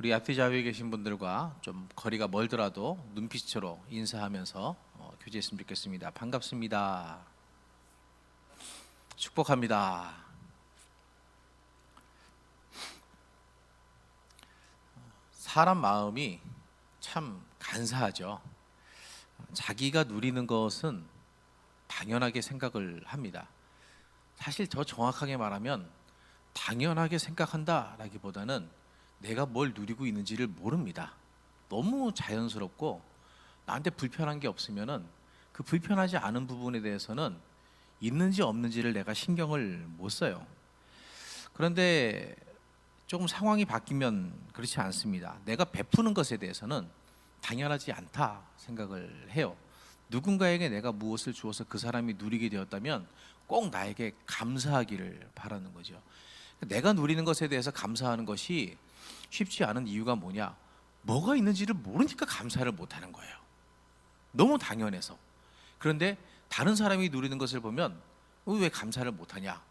우리 앞뒤 좌우에 계신 분들과 좀 거리가 멀더라도 눈빛으로 인사하면서 교제했으면 좋겠습니다. 반갑습니다. 축복합니다. 사람 마음이 참 간사하죠. 자기가 누리는 것은 당연하게 생각을 합니다. 사실 더 정확하게 말하면 당연하게 생각한다라기보다는 내가 뭘 누리고 있는지를 모릅니다. 너무 자연스럽고 나한테 불편한 게 없으면은 그 불편하지 않은 부분에 대해서는 있는지 없는지를 내가 신경을 못 써요. 그런데 조금 상황이 바뀌면 그렇지 않습니다. 내가 베푸는 것에 대해서는 당연하지 않다 생각을 해요. 누군가에게 내가 무엇을 주어서 그 사람이 누리게 되었다면 꼭 나에게 감사하기를 바라는 거죠. 내가 누리는 것에 대해서 감사하는 것이 쉽지 않은 이유가 뭐냐? 뭐가 있는지를 모르니까 감사를 못하는 거예요. 너무 당연해서. 그런데 다른 사람이 누리는 것을 보면 왜 감사를 못하냐?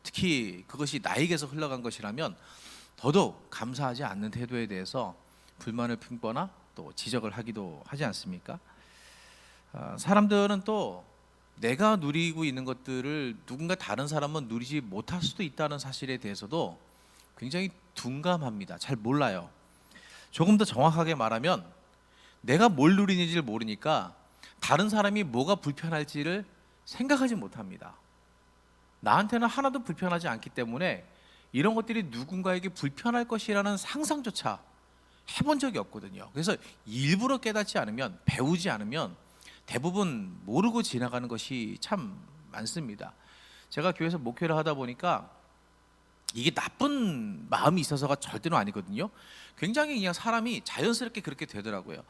특히 그것이 나에게서 흘러간 것이라면 더더욱 감사하지 않는 태도에 대해서 불만을 품거나 또 지적을 하기도 하지 않습니까? 사람들은 또 내가 누리고 있는 것들을 누군가 다른 사람은 누리지 못할 수도 있다는 사실에 대해서도 굉장히 둔감합니다. 잘 몰라요. 조금 더 정확하게 말하면 내가 뭘 누리는지를 모르니까 다른 사람이 뭐가 불편할지를 생각하지 못합니다. 나한테는 하나도 불편하지 않기 때문에 이런 것들이 누군가에게 불편할 것이라는 상상조차 해본 적이 없거든요. 그래서 일부러 깨닫지 않으면, 배우지 않으면 대부분 모르고 지나가는 것이 참 많습니다. 제가 교회에서 목회를 하다 보니까 이게 나쁜 마음이 있어서가 절대로 아니거든요. 굉장히 그냥 사람이 자연스럽게 그렇게 되더라고요.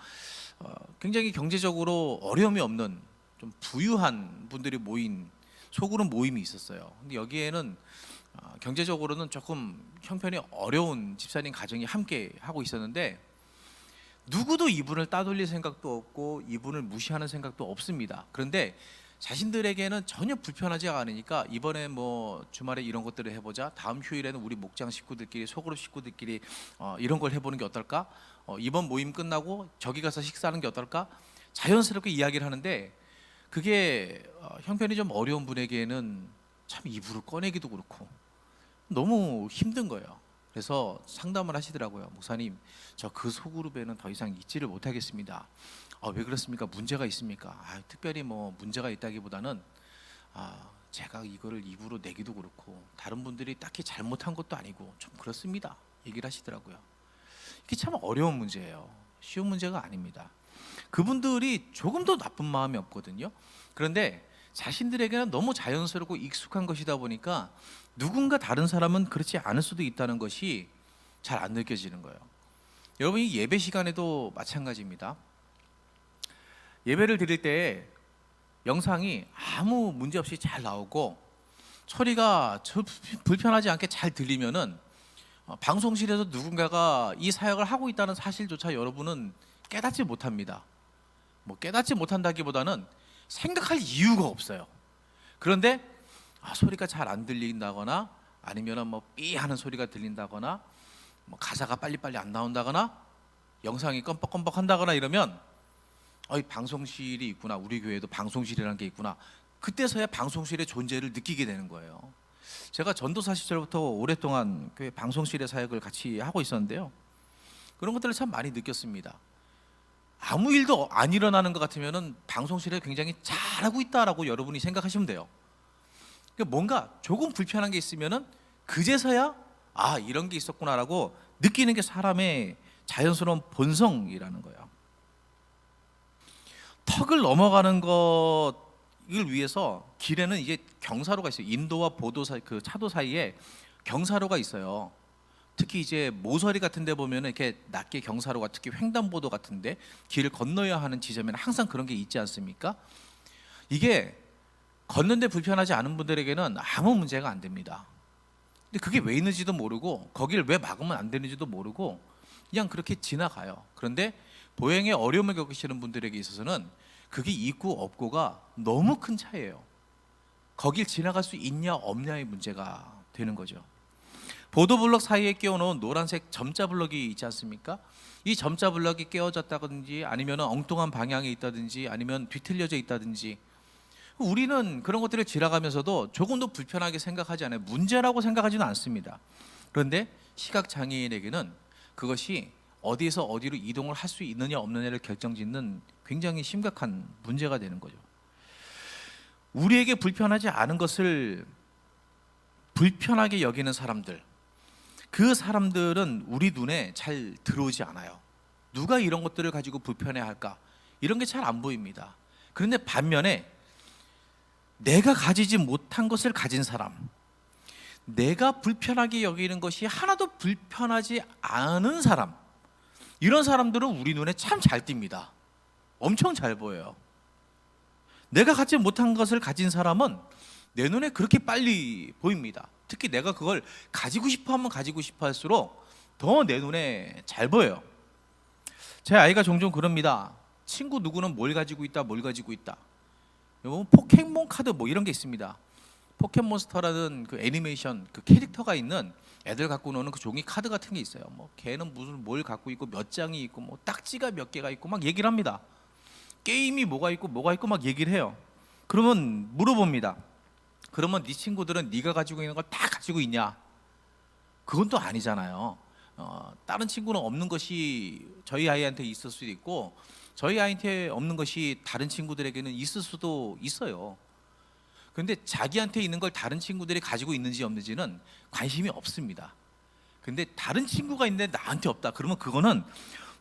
굉장히 경제적으로 어려움이 없는 좀 부유한 분들이 모인 소그룹 모임이 있었어요. 근데 여기에는 경제적으로는 조금 형편이 어려운 집사님 가정이 함께 하고 있었는데 누구도 이분을 따돌릴 생각도 없고 이분을 무시하는 생각도 없습니다. 그런데 자신들에게는 전혀 불편하지 않으니까 이번에 뭐 주말에 이런 것들을 해보자, 다음 휴일에는 우리 목장 식구들끼리 소그룹 식구들끼리 이런 걸 해보는 게 어떨까, 이번 모임 끝나고 저기 가서 식사하는 게 어떨까, 자연스럽게 이야기를 하는데 그게 형편이 좀 어려운 분에게는 참 입으로 꺼내기도 그렇고 너무 힘든 거예요. 그래서 상담을 하시더라고요. 목사님, 저 그 소그룹에는 더 이상 있지를 못하겠습니다. 왜 그렇습니까? 문제가 있습니까? 특별히 뭐 문제가 있다기보다는 제가 이거를 입으로 내기도 그렇고 다른 분들이 딱히 잘못한 것도 아니고 좀 그렇습니다. 얘기를 하시더라고요. 이게 참 어려운 문제예요. 쉬운 문제가 아닙니다. 그분들이 조금도 나쁜 마음이 없거든요. 그런데 자신들에게는 너무 자연스럽고 익숙한 것이다 보니까 누군가 다른 사람은 그렇지 않을 수도 있다는 것이 잘 안 느껴지는 거예요. 여러분, 이 예배 시간에도 마찬가지입니다. 예배를 드릴 때 영상이 아무 문제 없이 잘 나오고 소리가 불편하지 않게 잘 들리면은 방송실에서 누군가가 이 사역을 하고 있다는 사실조차 여러분은 깨닫지 못합니다. 뭐 깨닫지 못한다기보다는 생각할 이유가 없어요. 그런데 소리가 잘 안 들린다거나 아니면은 뭐 삐 하는 소리가 들린다거나 뭐 가사가 빨리빨리 안 나온다거나 영상이 껌뻑껌뻑 한다거나 이러면 방송실이 있구나, 우리 교회에도 방송실이라는 게 있구나, 그때서야 방송실의 존재를 느끼게 되는 거예요. 제가 전도사 시절부터 오랫동안 교회 방송실의 사역을 같이 하고 있었는데요, 그런 것들을 참 많이 느꼈습니다. 아무 일도 안 일어나는 것 같으면은 방송실에 굉장히 잘하고 있다라고 여러분이 생각하시면 돼요. 뭔가 조금 불편한 게 있으면은 그제서야 이런 게 있었구나라고 느끼는 게 사람의 자연스러운 본성이라는 거예요. 턱을 넘어가는 것을 위해서 길에는 이제 경사로가 있어요. 인도와 보도 사이, 그 차도 사이에 경사로가 있어요. 특히 이제 모서리 같은 데 보면은 이렇게 낮게 경사로가, 특히 횡단보도 같은데 길을 건너야 하는 지점에는 항상 그런 게 있지 않습니까? 이게 걷는데 불편하지 않은 분들에게는 아무 문제가 안 됩니다. 근데 그게 왜 있는지도 모르고 거기를 왜 막으면 안 되는지도 모르고 그냥 그렇게 지나가요. 그런데 보행에 어려움을 겪으시는 분들에게 있어서는 그게 있고 없고가 너무 큰 차이예요. 거길 지나갈 수 있냐 없냐의 문제가 되는 거죠. 보도블럭 사이에 끼워놓은 노란색 점자 블럭이 있지 않습니까? 이 점자 블럭이 깨어졌다든지 아니면 엉뚱한 방향에 있다든지 아니면 뒤틀려져 있다든지, 우리는 그런 것들을 지나가면서도 조금도 불편하게 생각하지 않아요. 문제라고 생각하지는 않습니다. 그런데 시각장애인에게는 그것이 어디에서 어디로 이동을 할 수 있느냐 없느냐를 결정짓는 굉장히 심각한 문제가 되는 거죠. 우리에게 불편하지 않은 것을 불편하게 여기는 사람들, 그 사람들은 우리 눈에 잘 들어오지 않아요. 누가 이런 것들을 가지고 불편해할까? 이런 게 잘 안 보입니다. 그런데 반면에 내가 가지지 못한 것을 가진 사람, 내가 불편하게 여기는 것이 하나도 불편하지 않은 사람, 이런 사람들은 우리 눈에 참 잘 띕니다. 엄청 잘 보여요. 내가 갖지 못한 것을 가진 사람은 내 눈에 그렇게 빨리 보입니다. 특히 내가 그걸 가지고 싶어 하면 가지고 싶어 할수록 더 내 눈에 잘 보여요. 제 아이가 종종 그럽니다. 친구 누구는 뭘 가지고 있다, 뭘 가지고 있다. 포켓몬 카드 뭐 이런 게 있습니다. 포켓몬스터라는 그 애니메이션 그 캐릭터가 있는 애들 갖고 노는 그 종이 카드 같은 게 있어요. 뭐 걔는 무슨 뭘 갖고 있고 몇 장이 있고 뭐 딱지가 몇 개가 있고 막 얘기를 합니다. 게임이 뭐가 있고 막 얘기를 해요. 그러면 물어봅니다. 그러면 네 친구들은 네가 가지고 있는 걸 다 가지고 있냐? 그건 또 아니잖아요. 다른 친구는 없는 것이 저희 아이한테 있을 수도 있고 저희 아이한테 없는 것이 다른 친구들에게는 있을 수도 있어요. 그런데 자기한테 있는 걸 다른 친구들이 가지고 있는지 없는지는 관심이 없습니다. 근데 다른 친구가 있는데 나한테 없다, 그러면 그거는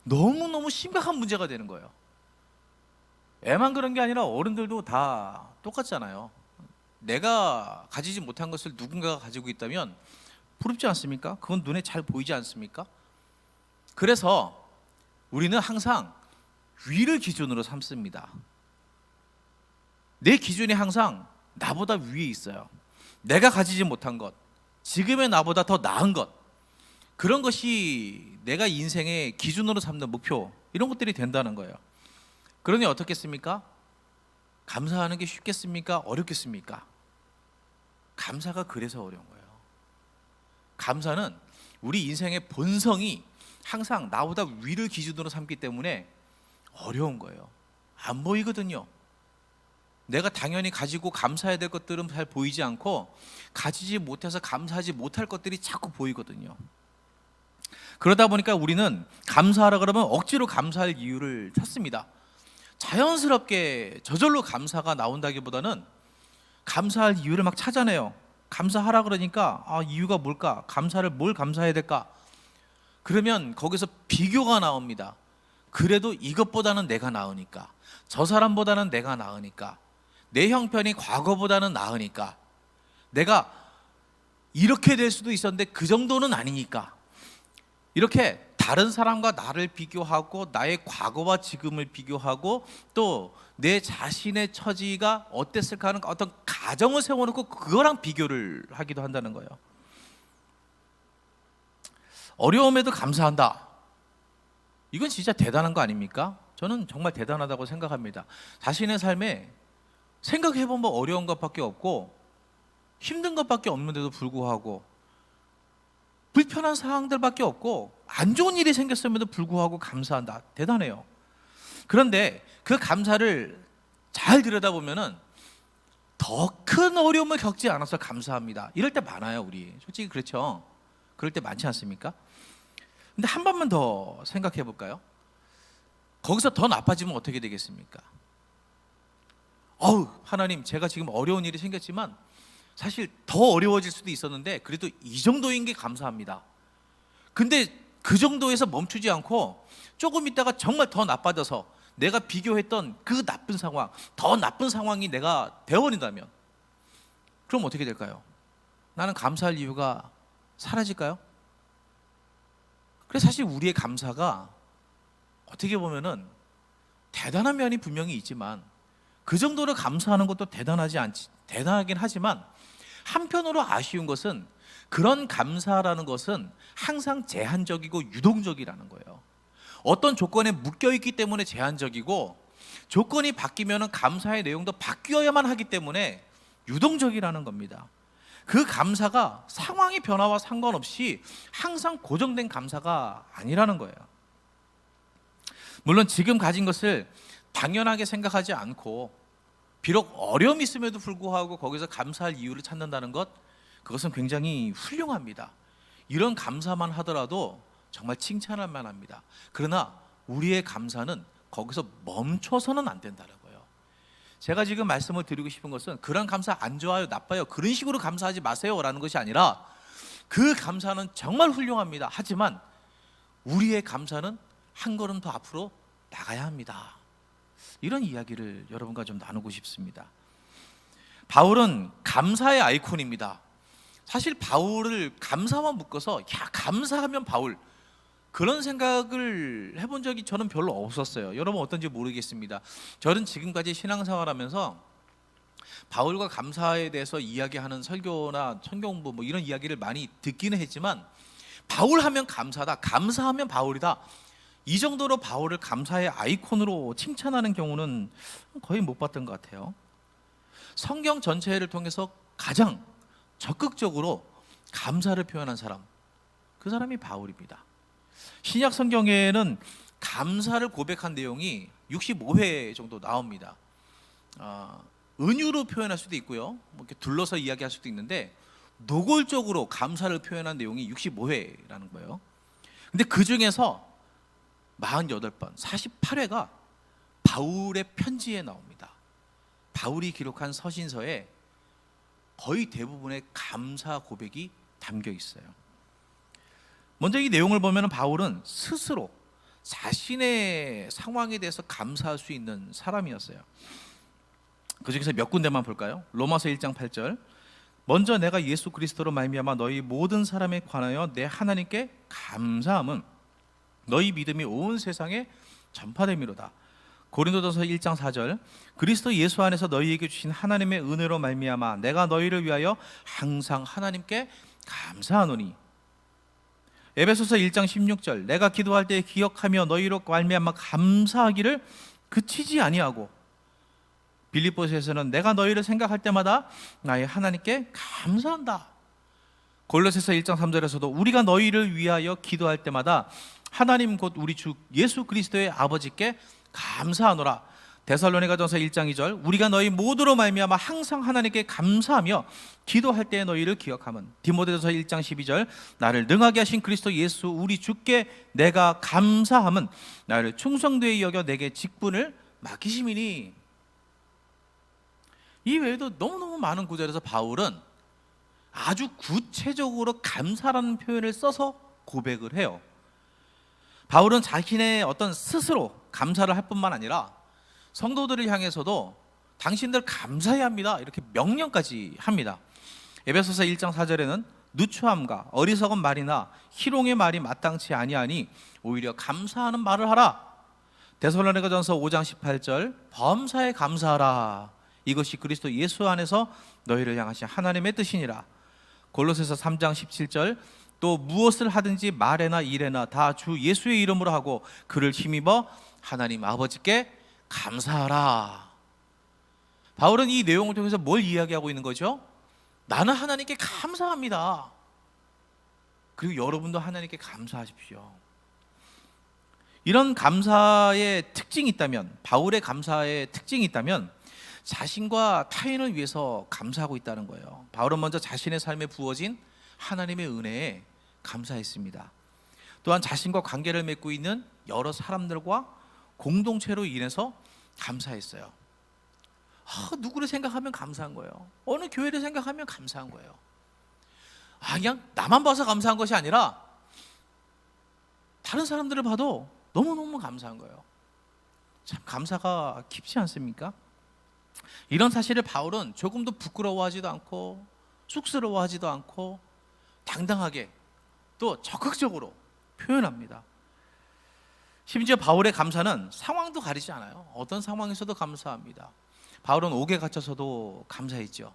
너무너무 심각한 문제가 되는 거예요. 애만 그런 게 아니라 어른들도 다 똑같잖아요. 내가 가지지 못한 것을 누군가가 가지고 있다면 부럽지 않습니까? 그건 눈에 잘 보이지 않습니까? 그래서 우리는 항상 위를 기준으로 삼습니다. 내 기준이 항상 나보다 위에 있어요. 내가 가지지 못한 것, 지금의 나보다 더 나은 것, 그런 것이 내가 인생의 기준으로 삼는 목표, 이런 것들이 된다는 거예요. 그러니 어떻겠습니까? 감사하는 게 쉽겠습니까? 어렵겠습니까? 감사가 그래서 어려운 거예요. 감사는 우리 인생의 본성이 항상 나보다 위를 기준으로 삼기 때문에 어려운 거예요. 안 보이거든요. 내가 당연히 가지고 감사해야 될 것들은 잘 보이지 않고 가지지 못해서 감사하지 못할 것들이 자꾸 보이거든요. 그러다 보니까 우리는 감사하라 그러면 억지로 감사할 이유를 찾습니다. 자연스럽게 저절로 감사가 나온다기보다는 감사할 이유를 막 찾아내요. 감사하라 그러니까 이유가 뭘까? 감사를 뭘 감사해야 될까? 그러면 거기서 비교가 나옵니다. 그래도 이것보다는 내가 나으니까, 저 사람보다는 내가 나으니까, 내 형편이 과거보다는 나으니까, 내가 이렇게 될 수도 있었는데 그 정도는 아니니까, 이렇게 다른 사람과 나를 비교하고 나의 과거와 지금을 비교하고 또 내 자신의 처지가 어땠을까 하는 어떤 가정을 세워놓고 그거랑 비교를 하기도 한다는 거예요. 어려움에도 감사한다. 이건 진짜 대단한 거 아닙니까? 저는 정말 대단하다고 생각합니다. 자신의 삶에 생각해보면 어려운 것밖에 없고 힘든 것밖에 없는데도 불구하고 불편한 상황들밖에 없고 안 좋은 일이 생겼음에도 불구하고 감사한다. 대단해요. 그런데 그 감사를 잘 들여다보면은 더 큰 어려움을 겪지 않아서 감사합니다. 이럴 때 많아요, 우리. 솔직히 그렇죠. 그럴 때 많지 않습니까? 근데 한 번만 더 생각해 볼까요? 거기서 더 나빠지면 어떻게 되겠습니까? 하나님, 제가 지금 어려운 일이 생겼지만 사실 더 어려워질 수도 있었는데 그래도 이 정도인 게 감사합니다. 근데 그 정도에서 멈추지 않고 조금 있다가 정말 더 나빠져서 내가 비교했던 그 나쁜 상황, 더 나쁜 상황이 내가 되어버린다면 그럼 어떻게 될까요? 나는 감사할 이유가 사라질까요? 그래서 사실 우리의 감사가 어떻게 보면은 대단한 면이 분명히 있지만 그 정도로 감사하는 것도 대단하긴 하지만 한편으로 아쉬운 것은 그런 감사라는 것은 항상 제한적이고 유동적이라는 거예요. 어떤 조건에 묶여있기 때문에 제한적이고 조건이 바뀌면 감사의 내용도 바뀌어야만 하기 때문에 유동적이라는 겁니다. 그 감사가 상황의 변화와 상관없이 항상 고정된 감사가 아니라는 거예요. 물론 지금 가진 것을 당연하게 생각하지 않고 비록 어려움이 있음에도 불구하고 거기서 감사할 이유를 찾는다는 것, 그것은 굉장히 훌륭합니다. 이런 감사만 하더라도 정말 칭찬할 만합니다. 그러나 우리의 감사는 거기서 멈춰서는 안 된다는 거예요. 제가 지금 말씀을 드리고 싶은 것은 그런 감사 안 좋아요, 나빠요, 그런 식으로 감사하지 마세요 라는 것이 아니라, 그 감사는 정말 훌륭합니다. 하지만 우리의 감사는 한 걸음 더 앞으로 나가야 합니다. 이런 이야기를 여러분과 좀 나누고 싶습니다. 바울은 감사의 아이콘입니다. 사실 바울을 감사만 묶어서 야, 감사하면 바울, 그런 생각을 해본 적이 저는 별로 없었어요. 여러분 어떤지 모르겠습니다. 저는 지금까지 신앙생활하면서 바울과 감사에 대해서 이야기하는 설교나 성경공부 뭐 이런 이야기를 많이 듣기는 했지만, 바울하면 감사다, 감사하면 바울이다, 이 정도로 바울을 감사의 아이콘으로 칭찬하는 경우는 거의 못 봤던 것 같아요. 성경 전체를 통해서 가장 적극적으로 감사를 표현한 사람, 그 사람이 바울입니다. 신약 성경에는 감사를 고백한 내용이 65회 정도 나옵니다. 은유로 표현할 수도 있고요, 뭐 이렇게 둘러서 이야기할 수도 있는데, 노골적으로 감사를 표현한 내용이 65회라는 거예요. 근데 그 중에서 48번, 48회가 바울의 편지에 나옵니다. 바울이 기록한 서신서에 거의 대부분의 감사 고백이 담겨 있어요. 먼저 이 내용을 보면 바울은 스스로 자신의 상황에 대해서 감사할 수 있는 사람이었어요. 그 중에서 몇 군데만 볼까요? 로마서 1장 8절, 먼저 내가 예수 그리스도로 말미암아 너희 모든 사람에 관하여 내 하나님께 감사함은 너희 믿음이 온 세상에 전파됨이로다. 고린도전서 1장 4절, 그리스도 예수 안에서 너희에게 주신 하나님의 은혜로 말미암아 내가 너희를 위하여 항상 하나님께 감사하노니. 에베소서 1장 16절, 내가 기도할 때 기억하며 너희로 말미암아 감사하기를 그치지 아니하고. 빌립보서에서는 내가 너희를 생각할 때마다 나의 하나님께 감사한다. 골로새서 1장 3절에서도 우리가 너희를 위하여 기도할 때마다 하나님 곧 우리 주 예수 그리스도의 아버지께 감사하노라. 데살로니가전서 1장 2절, 우리가 너희 모두로 말미암아 항상 하나님께 감사하며 기도할 때 너희를 기억함은. 디모데전서 1장 12절, 나를 능하게 하신 그리스도 예수 우리 주께 내가 감사함은 나를 충성되이 여겨 내게 직분을 맡기심이니. 이 외에도 너무너무 많은 구절에서 바울은 아주 구체적으로 감사라는 표현을 써서 고백을 해요. 바울은 자신의 어떤 스스로 감사를 할 뿐만 아니라 성도들을 향해서도 당신들 감사해야 합니다, 이렇게 명령까지 합니다. 에베소서 1장 4절에는 누추함과 어리석은 말이나 희롱의 말이 마땅치 아니하니 오히려 감사하는 말을 하라. 데살로니가전서 5장 18절, 범사에 감사하라. 이것이 그리스도 예수 안에서 너희를 향하신 하나님의 뜻이니라. 골로새서 3장 17절, 또 무엇을 하든지 말에나 일에나 다 주 예수의 이름으로 하고 그를 힘입어 하나님 아버지께 감사하라. 바울은 이 내용을 통해서 뭘 이야기하고 있는 거죠? 나는 하나님께 감사합니다. 그리고 여러분도 하나님께 감사하십시오. 이런 감사의 특징이 있다면, 바울의 감사의 특징이 있다면 자신과 타인을 위해서 감사하고 있다는 거예요. 바울은 먼저 자신의 삶에 부어진 하나님의 은혜에 감사했습니다. 또한 자신과 관계를 맺고 있는 여러 사람들과 공동체로 인해서 감사했어요. 누구를 생각하면 감사한 거예요. 어느 교회를 생각하면 감사한 거예요. 그냥 나만 봐서 감사한 것이 아니라 다른 사람들을 봐도 너무너무 감사한 거예요. 참 감사가 깊지 않습니까? 이런 사실을 바울은 조금도 부끄러워하지도 않고 쑥스러워하지도 않고 당당하게 또 적극적으로 표현합니다. 심지어 바울의 감사는 상황도 가리지 않아요. 어떤 상황에서도 감사합니다. 바울은 옥에 갇혀서도 감사했죠.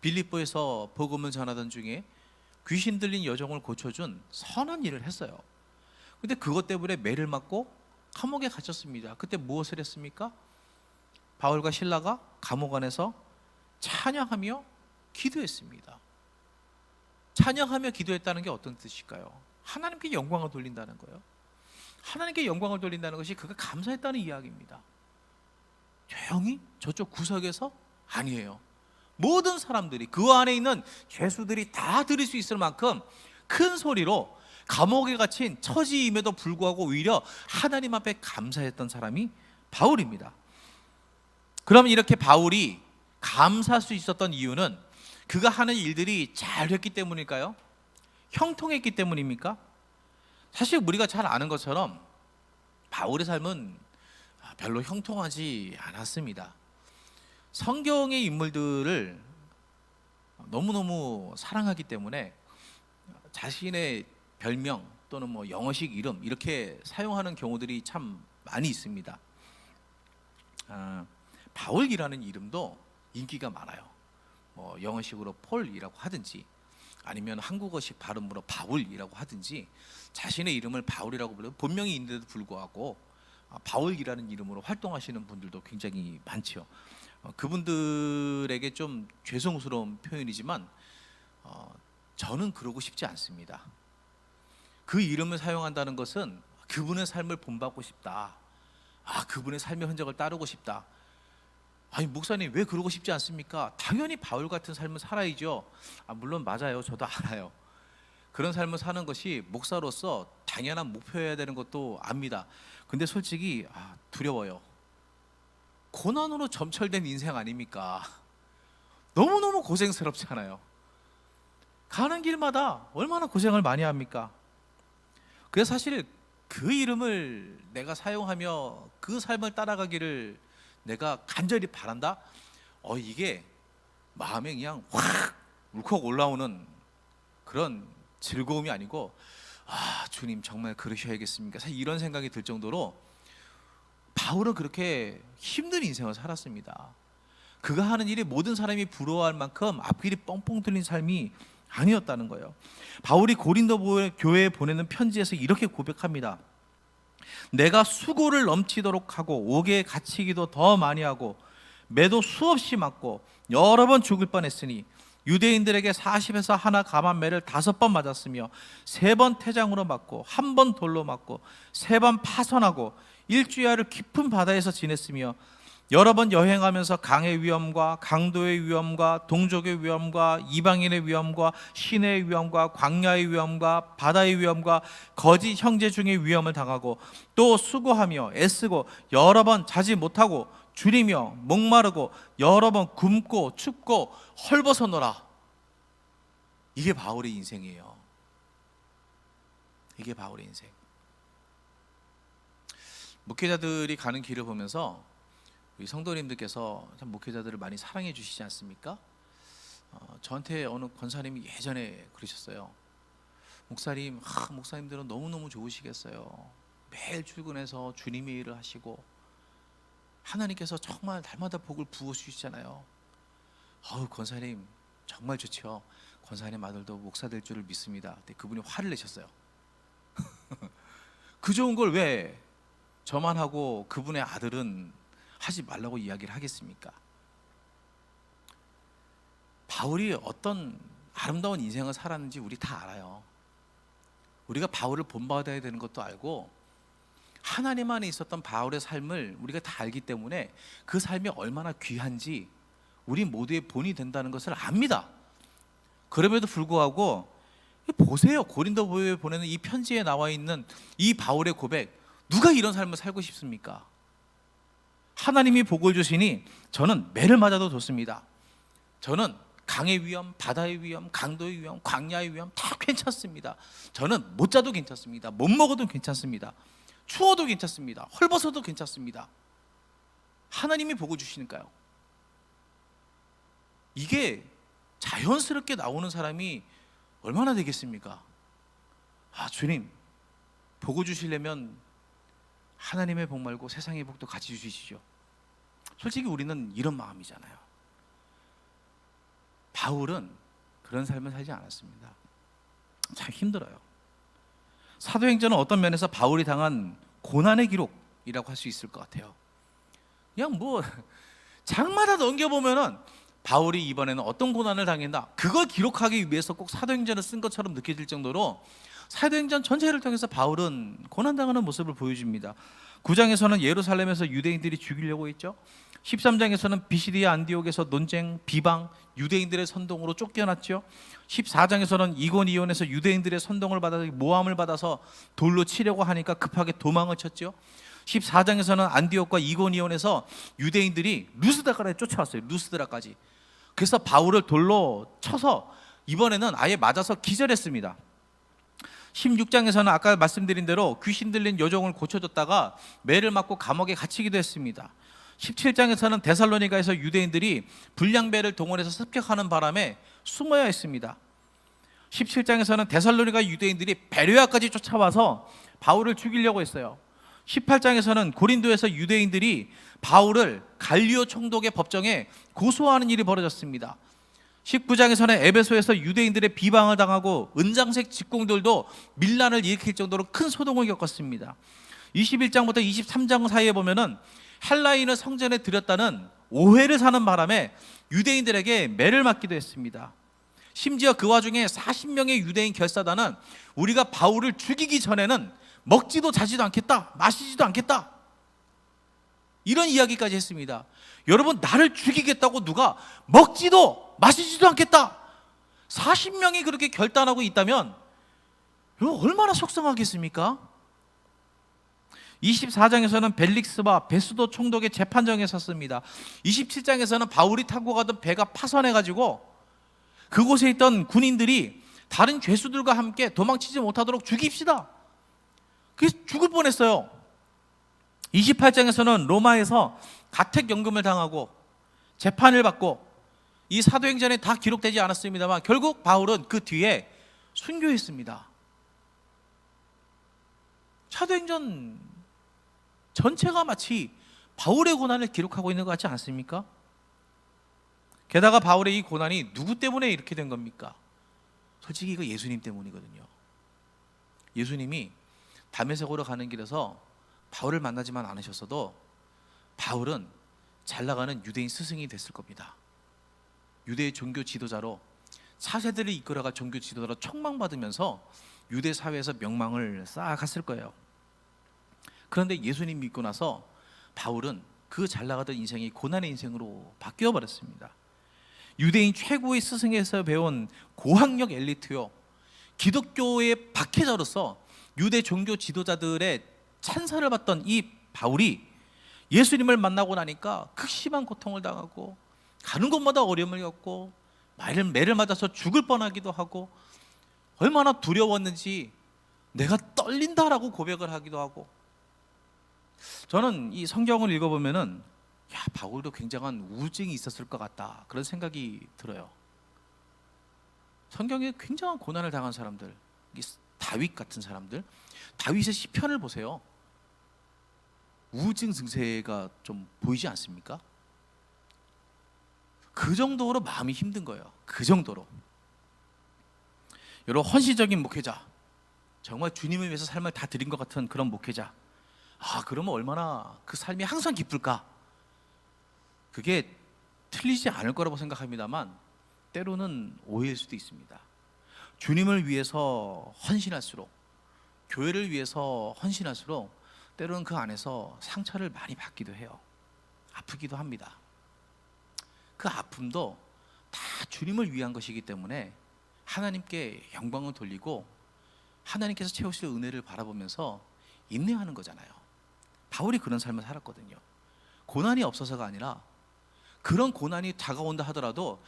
빌립보에서 복음을 전하던 중에 귀신 들린 여종을 고쳐준 선한 일을 했어요. 근데 그것 때문에 매를 맞고 감옥에 갇혔습니다. 그때 무엇을 했습니까? 바울과 실라가 감옥 안에서 찬양하며 기도했습니다. 찬양하며 기도했다는 게 어떤 뜻일까요? 하나님께 영광을 돌린다는 거예요. 하나님께 영광을 돌린다는 것이 그가 감사했다는 이야기입니다. 조용히 저쪽 구석에서 아니에요. 모든 사람들이 그 안에 있는 죄수들이 다 들을 수 있을 만큼 큰 소리로 감옥에 갇힌 처지임에도 불구하고 오히려 하나님 앞에 감사했던 사람이 바울입니다. 그럼 이렇게 바울이 감사할 수 있었던 이유는 그가 하는 일들이 잘 됐기 때문일까요? 형통했기 때문입니까? 사실 우리가 잘 아는 것처럼 바울의 삶은 별로 형통하지 않았습니다. 성경의 인물들을 너무너무 사랑하기 때문에 자신의 별명 또는 뭐 영어식 이름 이렇게 사용하는 경우들이 참 많이 있습니다. 바울이라는 이름도 인기가 많아요. 뭐 영어식으로 폴이라고 하든지 아니면 한국어식 발음으로 바울이라고 하든지 자신의 이름을 바울이라고 불러요. 본명이 있는데도 불구하고 바울이라는 이름으로 활동하시는 분들도 굉장히 많죠. 그분들에게 좀 죄송스러운 표현이지만 저는 그러고 싶지 않습니다. 그 이름을 사용한다는 것은 그분의 삶을 본받고 싶다. 그분의 삶의 흔적을 따르고 싶다. 아니 목사님 왜 그러고 싶지 않습니까? 당연히 바울 같은 삶을 살아야죠. 물론 맞아요. 저도 알아요. 그런 삶을 사는 것이 목사로서 당연한 목표여야 되는 것도 압니다. 근데 솔직히 두려워요. 고난으로 점철된 인생 아닙니까? 너무너무 고생스럽잖아요. 가는 길마다 얼마나 고생을 많이 합니까? 그래서 사실 그 이름을 내가 사용하며 그 삶을 따라가기를 내가 간절히 바란다? 이게 마음에 그냥 확 울컥 올라오는 그런 즐거움이 아니고 주님 정말 그러셔야겠습니까? 사실 이런 생각이 들 정도로 바울은 그렇게 힘든 인생을 살았습니다. 그가 하는 일이 모든 사람이 부러워할 만큼 앞길이 뻥뻥 뚫린 삶이 아니었다는 거예요. 바울이 고린도 교회에 보내는 편지에서 이렇게 고백합니다. 내가 수고를 넘치도록 하고 옥에 갇히기도 더 많이 하고 매도 수없이 맞고 여러 번 죽을 뻔했으니 유대인들에게 40에서 하나 감한매를 5번 맞았으며 3번 태장으로 맞고 1번 돌로 맞고 3번 파선하고 일주야를 깊은 바다에서 지냈으며 여러 번 여행하면서 강의 위험과 강도의 위험과 동족의 위험과 이방인의 위험과 시내의 위험과 광야의 위험과 바다의 위험과 거짓 형제 중의 위험을 당하고 또 수고하며 애쓰고 여러 번 자지 못하고 줄이며 목마르고 여러 번 굶고 춥고 헐벗어노라. 이게 바울의 인생이에요. 이게 바울의 인생. 목회자들이 가는 길을 보면서 우리 성도님들께서 참 목회자들을 많이 사랑해 주시지 않습니까? 저한테 어느 권사님이 예전에 그러셨어요. 목사님, 목사님들은 너무너무 좋으시겠어요. 매일 출근해서 주님의 일을 하시고 하나님께서 정말 날마다 복을 부어주시잖아요. 권사님 정말 좋죠. 권사님 아들도 목사 될 줄을 믿습니다. 근데 그분이 화를 내셨어요. 그 좋은 걸 왜 저만 하고 그분의 아들은 하지 말라고 이야기를 하겠습니까? 바울이 어떤 아름다운 인생을 살았는지 우리 다 알아요. 우리가 바울을 본받아야 되는 것도 알고 하나님 안에 있었던 바울의 삶을 우리가 다 알기 때문에 그 삶이 얼마나 귀한지 우리 모두의 본이 된다는 것을 압니다. 그럼에도 불구하고 보세요. 고린도교회에 보내는 이 편지에 나와 있는 이 바울의 고백, 누가 이런 삶을 살고 싶습니까? 하나님이 복을 주시니 저는 매를 맞아도 좋습니다. 저는 강의 위험, 바다의 위험, 강도의 위험, 광야의 위험 다 괜찮습니다. 저는 못 자도 괜찮습니다. 못 먹어도 괜찮습니다. 추워도 괜찮습니다. 헐벗어도 괜찮습니다. 하나님이 복을 주시니까요. 이게 자연스럽게 나오는 사람이 얼마나 되겠습니까? 주님, 복을 주시려면 하나님의 복 말고 세상의 복도 같이 주시죠. 솔직히 우리는 이런 마음이잖아요. 바울은 그런 삶을 살지 않았습니다. 참 힘들어요. 사도행전은 어떤 면에서 바울이 당한 고난의 기록이라고 할 수 있을 것 같아요. 그냥 장마다 넘겨보면은 바울이 이번에는 어떤 고난을 당했나, 그걸 기록하기 위해서 꼭 사도행전을 쓴 것처럼 느껴질 정도로 사도행전 전체를 통해서 바울은 고난당하는 모습을 보여줍니다. 9장에서는 예루살렘에서 유대인들이 죽이려고 했죠. 13장에서는 비시디아 안디옥에서 논쟁, 비방, 유대인들의 선동으로 쫓겨났죠. 14장에서는 이고니온에서 유대인들의 선동을 받아서 모함을 받아서 돌로 치려고 하니까 급하게 도망을 쳤죠. 14장에서는 안디옥과 이고니온에서 유대인들이 루스드라까지 쫓아왔어요. 루스드라까지. 그래서 바울을 돌로 쳐서 이번에는 아예 맞아서 기절했습니다. 16장에서는 아까 말씀드린 대로 귀신 들린 여종을 고쳐줬다가 매를 맞고 감옥에 갇히기도 했습니다. 17장에서는 데살로니가에서 유대인들이 불량배를 동원해서 습격하는 바람에 숨어야 했습니다. 17장에서는 데살로니가 유대인들이 베레아까지 쫓아와서 바울을 죽이려고 했어요. 18장에서는 고린도에서 유대인들이 바울을 갈리오 총독의 법정에 고소하는 일이 벌어졌습니다. 19장에서는 에베소에서 유대인들의 비방을 당하고 은장색 직공들도 밀란을 일으킬 정도로 큰 소동을 겪었습니다. 21장부터 23장 사이에 보면은 헬라인을 성전에 들였다는 오해를 사는 바람에 유대인들에게 매를 맞기도 했습니다. 심지어 그 와중에 40명의 유대인 결사단은 우리가 바울을 죽이기 전에는 먹지도 자지도 않겠다, 마시지도 않겠다, 이런 이야기까지 했습니다. 여러분, 나를 죽이겠다고 누가 먹지도 마시지도 않겠다, 40명이 그렇게 결단하고 있다면 얼마나 속상하겠습니까? 24장에서는 벨릭스와 베수도 총독의 재판정에 섰습니다. 27장에서는 바울이 타고 가던 배가 파손해가지고 그곳에 있던 군인들이 다른 죄수들과 함께 도망치지 못하도록 죽입시다, 그래서 죽을 뻔했어요. 28장에서는 로마에서 가택연금을 당하고 재판을 받고, 이 사도행전에 다 기록되지 않았습니다만 결국 바울은 그 뒤에 순교했습니다. 사도행전 전체가 마치 바울의 고난을 기록하고 있는 것 같지 않습니까? 게다가 바울의 이 고난이 누구 때문에 이렇게 된 겁니까? 솔직히 이거 예수님 때문이거든요. 예수님이 다메섹으로 가는 길에서 바울을 만나지만 않으셨어도 바울은 잘 나가는 유대인 스승이 됐을 겁니다. 유대의 종교 지도자로, 차세들을 이끌어가 종교 지도자로 촉망받으면서 유대 사회에서 명망을 쌓아갔을 거예요. 그런데 예수님 믿고 나서 바울은 그 잘 나가던 인생이 고난의 인생으로 바뀌어 버렸습니다. 유대인 최고의 스승에서 배운 고학력 엘리트요, 기독교의 박해자로서 유대 종교 지도자들의 찬사를 받던 이 바울이 예수님을 만나고 나니까 극심한 고통을 당하고 가는 곳마다 어려움을 겪고 매를 맞아서 죽을 뻔하기도 하고, 얼마나 두려웠는지 내가 떨린다라고 고백을 하기도 하고. 저는 이 성경을 읽어보면은 바울도 굉장한 우울증이 있었을 것 같다, 그런 생각이 들어요. 성경에 굉장한 고난을 당한 사람들, 다윗 같은 사람들, 다윗의 시편을 보세요. 우울증 증세가 좀 보이지 않습니까? 그 정도로 마음이 힘든 거예요. 그 정도로. 여러분, 헌신적인 목회자, 정말 주님을 위해서 삶을 다 드린 것 같은 그런 목회자, 그러면 얼마나 그 삶이 항상 기쁠까? 그게 틀리지 않을 거라고 생각합니다만 때로는 오해일 수도 있습니다. 주님을 위해서 헌신할수록, 교회를 위해서 헌신할수록 때로는 그 안에서 상처를 많이 받기도 해요. 아프기도 합니다. 그 아픔도 다 주님을 위한 것이기 때문에 하나님께 영광을 돌리고 하나님께서 채우실 은혜를 바라보면서 인내하는 거잖아요. 바울이 그런 삶을 살았거든요. 고난이 없어서가 아니라, 그런 고난이 다가온다 하더라도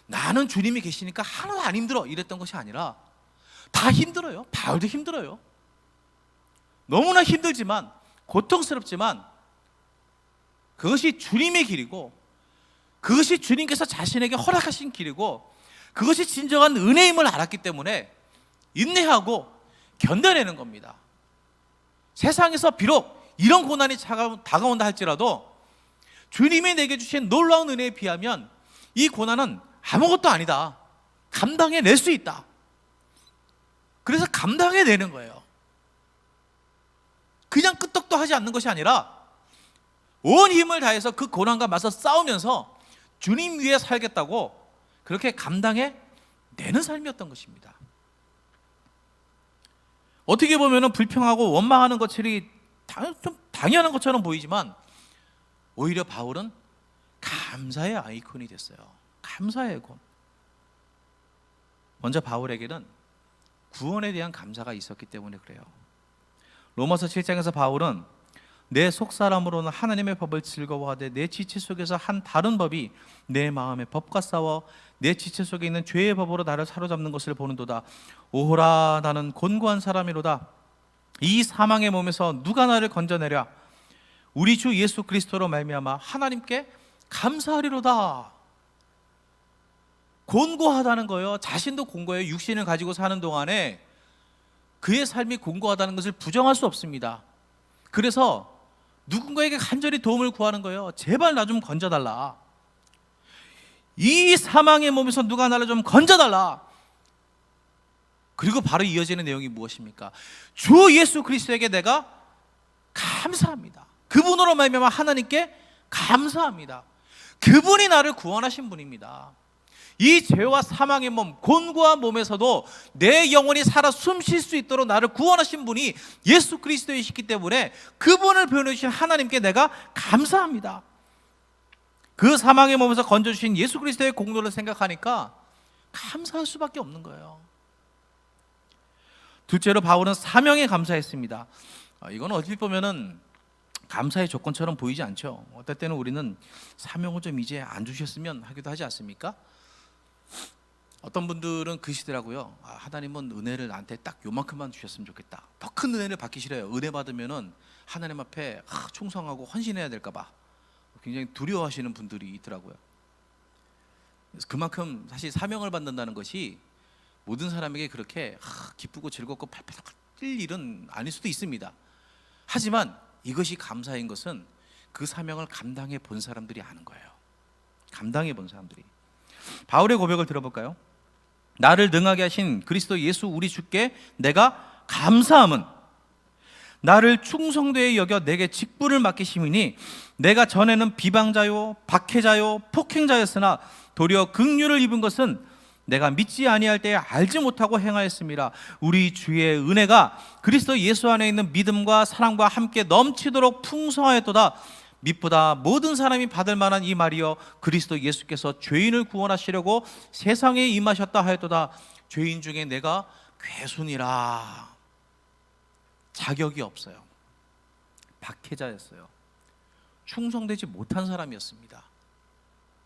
나는 주님이 계시니까 하나도 안 힘들어 이랬던 것이 아니라 다 힘들어요. 바울도 힘들어요. 너무나 힘들지만, 고통스럽지만 그것이 주님의 길이고, 그것이 주님께서 자신에게 허락하신 길이고, 그것이 진정한 은혜임을 알았기 때문에 인내하고 견뎌내는 겁니다. 세상에서 비록 이런 고난이 다가온다 할지라도 주님이 내게 주신 놀라운 은혜에 비하면 이 고난은 아무것도 아니다, 감당해낼 수 있다. 그래서 감당해내는 거예요. 그냥 끄떡도 하지 않는 것이 아니라 온 힘을 다해서 그 고난과 맞서 싸우면서 주님 위해 살겠다고 그렇게 감당해 내는 삶이었던 것입니다. 어떻게 보면 불평하고 원망하는 것들이 좀 당연한 것처럼 보이지만 오히려 바울은 감사의 아이콘이 됐어요. 감사의 아이콘. 먼저 바울에게는 구원에 대한 감사가 있었기 때문에 그래요. 로마서 7장에서 바울은 내 속사람으로는 하나님의 법을 즐거워하되 내 지체 속에서 한 다른 법이 내 마음의 법과 싸워 내 지체 속에 있는 죄의 법으로 나를 사로잡는 것을 보는도다. 오호라, 나는 곤고한 사람이로다. 이 사망의 몸에서 누가 나를 건져내랴. 우리 주 예수 그리스도로 말미암아 하나님께 감사하리로다. 곤고하다는 거예요. 자신도 곤고해요. 육신을 가지고 사는 동안에 그의 삶이 곤고하다는 것을 부정할 수 없습니다. 그래서 누군가에게 간절히 도움을 구하는 거예요. 제발 나 좀 건져달라. 이 사망의 몸에서 누가 나를 좀 건져달라. 그리고 바로 이어지는 내용이 무엇입니까? 주 예수 그리스도에게 내가 감사합니다. 그분으로 말미암아 하나님께 감사합니다. 그분이 나를 구원하신 분입니다. 이 죄와 사망의 몸, 곤고한 몸에서도 내 영혼이 살아 숨쉴 수 있도록 나를 구원하신 분이 예수 그리스도이시기 때문에 그분을 표현해 주신 하나님께 내가 감사합니다. 그 사망의 몸에서 건져주신 예수 그리스도의 공로를 생각하니까 감사할 수밖에 없는 거예요. 둘째로 바울은 사명에 감사했습니다. 이건 어떻게 보면은 감사의 조건처럼 보이지 않죠. 어떨 때는 우리는 사명을 좀 이제 안 주셨으면 하기도 하지 않습니까? 어떤 분들은 그러시더라고요. 하나님은 은혜를 나한테 딱 요만큼만 주셨으면 좋겠다. 더 큰 은혜를 받기 싫어요. 은혜 받으면은 하나님 앞에 충성하고 헌신해야 될까 봐 굉장히 두려워하시는 분들이 있더라고요. 그래서 그만큼 사실 사명을 받는다는 것이 모든 사람에게 그렇게 기쁘고 즐겁고 팔팔 뛸 일은 아닐 수도 있습니다. 하지만 이것이 감사인 것은 그 사명을 감당해 본 사람들이 아는 거예요. 감당해 본 사람들이. 바울의 고백을 들어볼까요? 나를 능하게 하신 그리스도 예수 우리 주께 내가 감사함은 나를 충성되이 여겨 내게 직분을 맡기심이니 내가 전에는 비방자요 박해자요 폭행자였으나 도리어 긍휼을 입은 것은 내가 믿지 아니할 때에 알지 못하고 행하였습니다. 우리 주의 은혜가 그리스도 예수 안에 있는 믿음과 사랑과 함께 넘치도록 풍성하였도다. 믿보다 모든 사람이 받을 만한 이 말이여 그리스도 예수께서 죄인을 구원하시려고 세상에 임하셨다 하였도다. 죄인 중에 내가 괴순이라. 자격이 없어요. 박해자였어요. 충성되지 못한 사람이었습니다.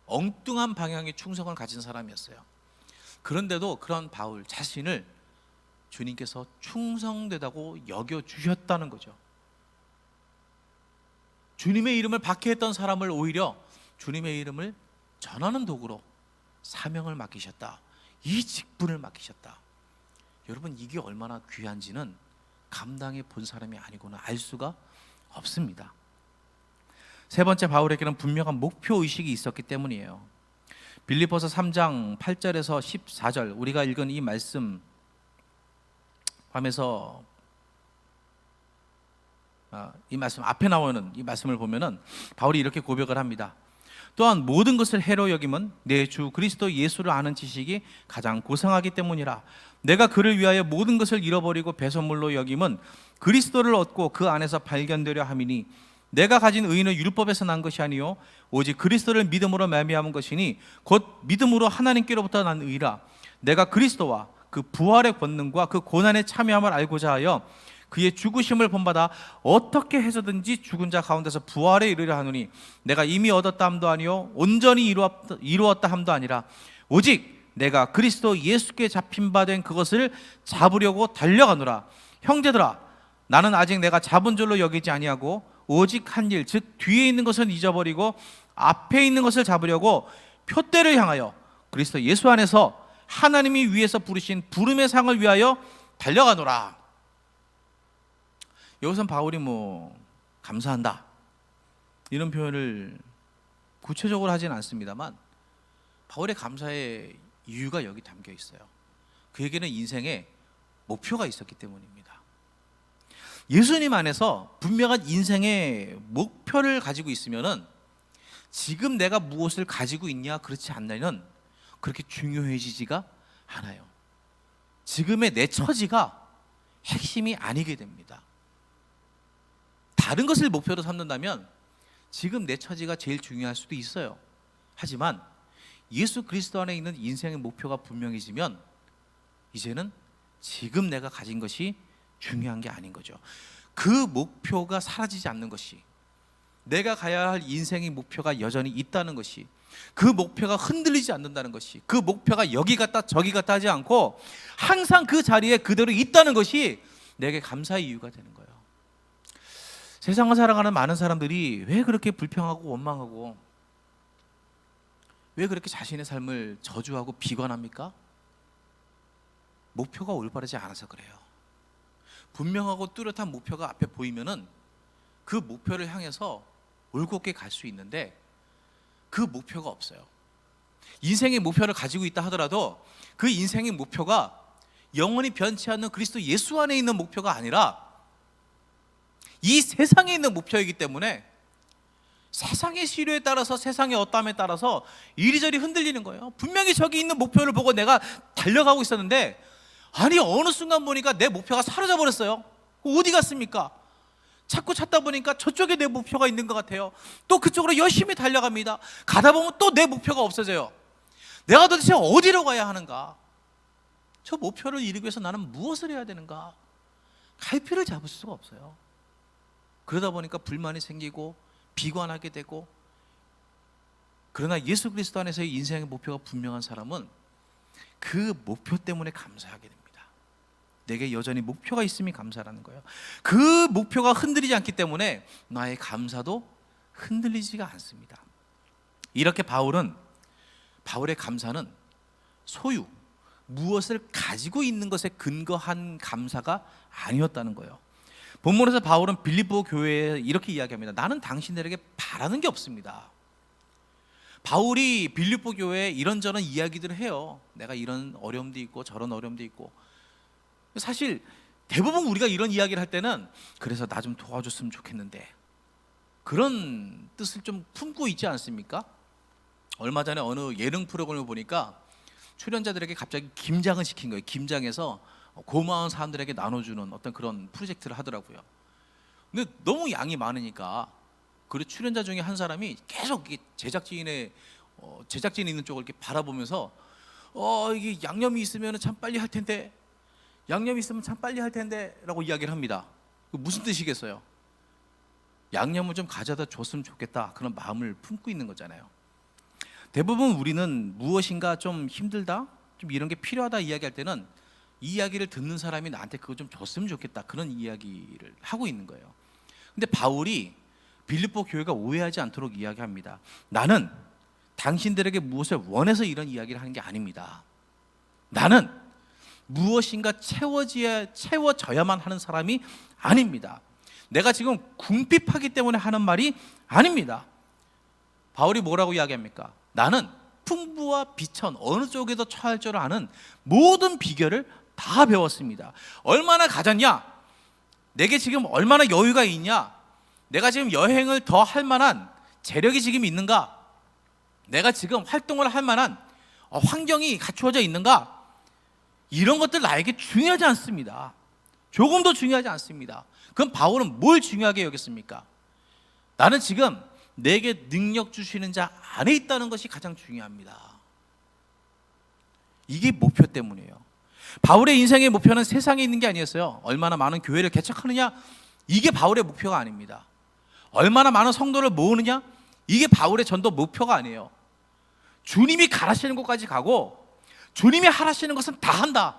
엉뚱한 방향의 충성을 가진 사람이었어요. 그런데도 그런 바울 자신을 주님께서 충성되다고 여겨주셨다는 거죠. 주님의 이름을 박해했던 사람을 오히려 주님의 이름을 전하는 도구로 사명을 맡기셨다. 이 직분을 맡기셨다. 여러분, 이게 얼마나 귀한지는 감당해 본 사람이 아니고는 알 수가 없습니다. 세 번째, 바울에게는 분명한 목표의식이 있었기 때문이에요. 빌립보서 3장 8절에서 14절 우리가 읽은 이 말씀 하면서 이 말씀 앞에 나오는 이 말씀을 보면은 바울이 이렇게 고백을 합니다. 또한 모든 것을 해로 여김은 내 주 그리스도 예수를 아는 지식이 가장 고상하기 때문이라. 내가 그를 위하여 모든 것을 잃어버리고 배설물로 여김은 그리스도를 얻고 그 안에서 발견되려 함이니 내가 가진 의는 율법에서 난 것이 아니요 오직 그리스도를 믿음으로 말미암은 것이니 곧 믿음으로 하나님께로부터 난 의라. 내가 그리스도와 그 부활의 권능과 그 고난에 참여함을 알고자 하여 그의 죽으심을 본받아 어떻게 해서든지 죽은 자 가운데서 부활에 이르려 하노니 내가 이미 얻었다 함도 아니요 온전히 이루었다 함도 아니라 오직 내가 그리스도 예수께 잡힌 바 된 그것을 잡으려고 달려가노라. 형제들아, 나는 아직 내가 잡은 줄로 여기지 아니하고 오직 한 일, 즉 뒤에 있는 것은 잊어버리고 앞에 있는 것을 잡으려고 표대를 향하여 그리스도 예수 안에서 하나님이 위에서 부르신 부름의 상을 위하여 달려가노라. 여기선 바울이 감사한다 이런 표현을 구체적으로 하진 않습니다만 바울의 감사의 이유가 여기 담겨 있어요. 그에게는 인생에 목표가 있었기 때문입니다. 예수님 안에서 분명한 인생의 목표를 가지고 있으면은 지금 내가 무엇을 가지고 있냐 그렇지 않냐는 그렇게 중요해지지가 않아요. 지금의 내 처지가 핵심이 아니게 됩니다. 다른 것을 목표로 삼는다면 지금 내 처지가 제일 중요할 수도 있어요. 하지만 예수 그리스도 안에 있는 인생의 목표가 분명해지면 이제는 지금 내가 가진 것이 중요한 게 아닌 거죠. 그 목표가 사라지지 않는 것이, 내가 가야 할 인생의 목표가 여전히 있다는 것이, 그 목표가 흔들리지 않는다는 것이, 그 목표가 여기 갔다 저기 갔다 하지 않고 항상 그 자리에 그대로 있다는 것이 내게 감사의 이유가 되는 거예요. 세상을 살아가는 많은 사람들이 왜 그렇게 불평하고 원망하고 왜 그렇게 자신의 삶을 저주하고 비관합니까? 목표가 올바르지 않아서 그래요. 분명하고 뚜렷한 목표가 앞에 보이면은 그 목표를 향해서 올곧게 갈 수 있는데 그 목표가 없어요. 인생의 목표를 가지고 있다 하더라도 그 인생의 목표가 영원히 변치 않는 그리스도 예수 안에 있는 목표가 아니라 이 세상에 있는 목표이기 때문에 세상의 시류에 따라서, 세상의 어떠함에 따라서 이리저리 흔들리는 거예요. 분명히 저기 있는 목표를 보고 내가 달려가고 있었는데 아니 어느 순간 보니까 내 목표가 사라져 버렸어요. 어디 갔습니까? 자꾸 찾다 보니까 저쪽에 내 목표가 있는 것 같아요. 또 그쪽으로 열심히 달려갑니다. 가다 보면 또 내 목표가 없어져요. 내가 도대체 어디로 가야 하는가? 저 목표를 이루기 위해서 나는 무엇을 해야 되는가? 갈피를 잡을 수가 없어요. 그러다 보니까 불만이 생기고 비관하게 되고, 그러나 예수 그리스도 안에서의 인생의 목표가 분명한 사람은 그 목표 때문에 감사하게 됩니다. 내게 여전히 목표가 있음이 감사라는 거예요. 그 목표가 흔들리지 않기 때문에 나의 감사도 흔들리지가 않습니다. 이렇게 바울의 감사는 소유, 무엇을 가지고 있는 것에 근거한 감사가 아니었다는 거예요. 본문에서 바울은 빌립보 교회에 이렇게 이야기합니다. 나는 당신들에게 바라는 게 없습니다. 바울이 빌립보 교회에 이런저런 이야기들을 해요. 내가 이런 어려움도 있고 저런 어려움도 있고. 사실 대부분 우리가 이런 이야기를 할 때는 그래서 나 좀 도와줬으면 좋겠는데, 그런 뜻을 좀 품고 있지 않습니까? 얼마 전에 어느 예능 프로그램을 보니까 출연자들에게 갑자기 김장을 시킨 거예요. 김장해서 고마운 사람들에게 나눠주는 어떤 그런 프로젝트를 하더라고요. 근데 너무 양이 많으니까 그리고 출연자 중에 한 사람이 계속 제작진이 있는 쪽을 이렇게 바라보면서 이게 양념이 있으면 참 빨리 할 텐데, 양념이 있으면 참 빨리 할 텐데 라고 이야기를 합니다. 무슨 뜻이겠어요? 양념을 좀 가져다 줬으면 좋겠다, 그런 마음을 품고 있는 거잖아요. 대부분 우리는 무엇인가 좀 힘들다, 좀 이런 게 필요하다 이야기할 때는 이 이야기를 듣는 사람이 나한테 그거 좀 줬으면 좋겠다, 그런 이야기를 하고 있는 거예요. 근데 바울이 빌립보 교회가 오해하지 않도록 이야기합니다. 나는 당신들에게 무엇을 원해서 이런 이야기를 하는 게 아닙니다. 나는 무엇인가 채워져야만 하는 사람이 아닙니다. 내가 지금 궁핍하기 때문에 하는 말이 아닙니다. 바울이 뭐라고 이야기합니까? 나는 풍부와 비천, 어느 쪽에도 처할 줄 아는 모든 비결을 다 배웠습니다. 얼마나 가졌냐? 내게 지금 얼마나 여유가 있냐? 내가 지금 여행을 더 할 만한 재력이 지금 있는가? 내가 지금 활동을 할 만한 환경이 갖추어져 있는가? 이런 것들 나에게 중요하지 않습니다. 조금도 중요하지 않습니다. 그럼 바울은 뭘 중요하게 여겼습니까? 나는 지금 내게 능력 주시는 자 안에 있다는 것이 가장 중요합니다. 이게 목표 때문이에요. 바울의 인생의 목표는 세상에 있는 게 아니었어요. 얼마나 많은 교회를 개척하느냐, 이게 바울의 목표가 아닙니다. 얼마나 많은 성도를 모으느냐, 이게 바울의 전도 목표가 아니에요. 주님이 가라시는 곳까지 가고 주님이 하라시는 것은 다 한다.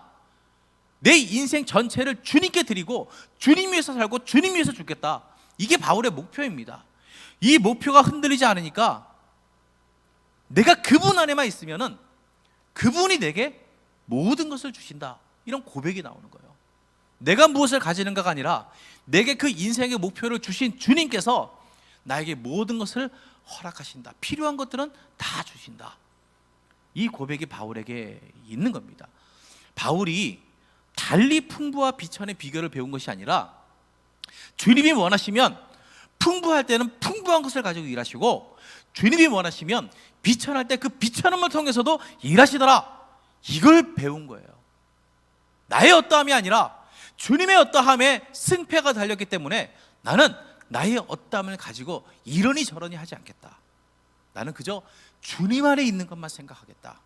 내 인생 전체를 주님께 드리고 주님 위해서 살고 주님 위해서 죽겠다. 이게 바울의 목표입니다. 이 목표가 흔들리지 않으니까 내가 그분 안에만 있으면은 그분이 내게 모든 것을 주신다, 이런 고백이 나오는 거예요. 내가 무엇을 가지는가가 아니라 내게 그 인생의 목표를 주신 주님께서 나에게 모든 것을 허락하신다. 필요한 것들은 다 주신다. 이 고백이 바울에게 있는 겁니다. 바울이 달리 풍부와 비천의 비결을 배운 것이 아니라 주님이 원하시면 풍부할 때는 풍부 풍부한 것을 가지고 일하시고 주님이 원하시면 비천할 때 그 비천함을 통해서도 일하시더라. 이걸 배운 거예요. 나의 어떠함이 아니라 주님의 어떠함에 승패가 달렸기 때문에 나는 나의 어떠함을 가지고 이러니 저러니 하지 않겠다. 나는 그저 주님 안에 있는 것만 생각하겠다.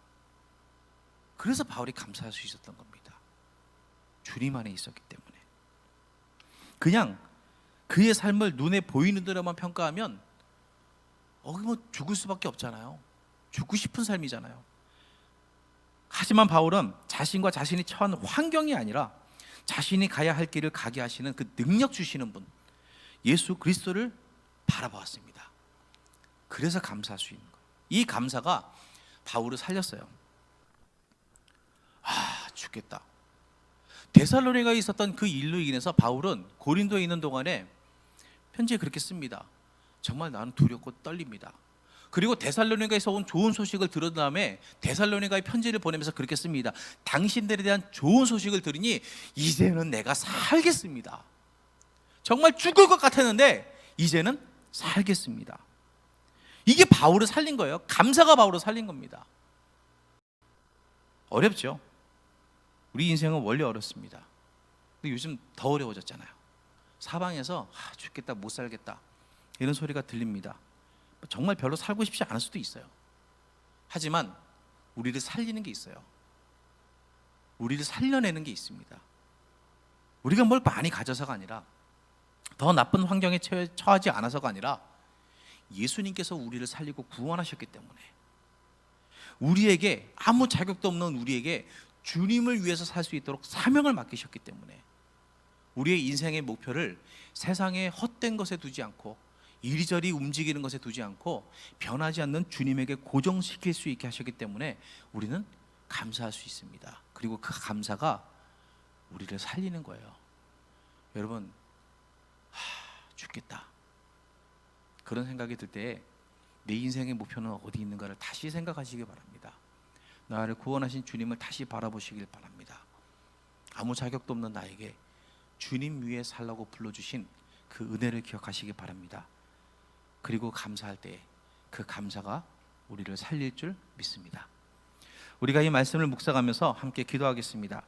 그래서 바울이 감사할 수 있었던 겁니다. 주님 안에 있었기 때문에. 그냥 그의 삶을 눈에 보이는 대로만 평가하면 뭐 죽을 수밖에 없잖아요. 죽고 싶은 삶이잖아요. 하지만 바울은 자신과 자신이 처한 환경이 아니라 자신이 가야 할 길을 가게 하시는 그 능력 주시는 분 예수 그리스도를 바라보았습니다. 그래서 감사할 수 있는 거예요. 이 감사가 바울을 살렸어요. 죽겠다. 데살로니가에 있었던 그 일로 인해서 바울은 고린도에 있는 동안에 편지에 그렇게 씁니다. 정말 나는 두렵고 떨립니다. 그리고 데살로니가에서 온 좋은 소식을 들은 다음에 데살로니가에 편지를 보내면서 그렇게 씁니다. 당신들에 대한 좋은 소식을 들으니 이제는 내가 살겠습니다. 정말 죽을 것 같았는데 이제는 살겠습니다. 이게 바울을 살린 거예요. 감사가 바울을 살린 겁니다. 어렵죠. 우리 인생은 원래 어렵습니다. 근데 요즘 더 어려워졌잖아요. 사방에서 죽겠다, 못 살겠다 이런 소리가 들립니다. 정말 별로 살고 싶지 않을 수도 있어요. 하지만 우리를 살리는 게 있어요. 우리를 살려내는 게 있습니다. 우리가 뭘 많이 가져서가 아니라, 더 나쁜 환경에 처하지 않아서가 아니라 예수님께서 우리를 살리고 구원하셨기 때문에, 우리에게 아무 자격도 없는 우리에게 주님을 위해서 살 수 있도록 사명을 맡기셨기 때문에 우리의 인생의 목표를 세상의 헛된 것에 두지 않고 이리저리 움직이는 것에 두지 않고 변하지 않는 주님에게 고정시킬 수 있게 하셨기 때문에 우리는 감사할 수 있습니다. 그리고 그 감사가 우리를 살리는 거예요. 여러분, 죽겠다 그런 생각이 들 때 내 인생의 목표는 어디 있는가를 다시 생각하시기 바랍니다. 나를 구원하신 주님을 다시 바라보시길 바랍니다. 아무 자격도 없는 나에게 주님 위에 살라고 불러주신 그 은혜를 기억하시기 바랍니다. 그리고 감사할 때 그 감사가 우리를 살릴 줄 믿습니다. 우리가 이 말씀을 묵상하면서 함께 기도하겠습니다.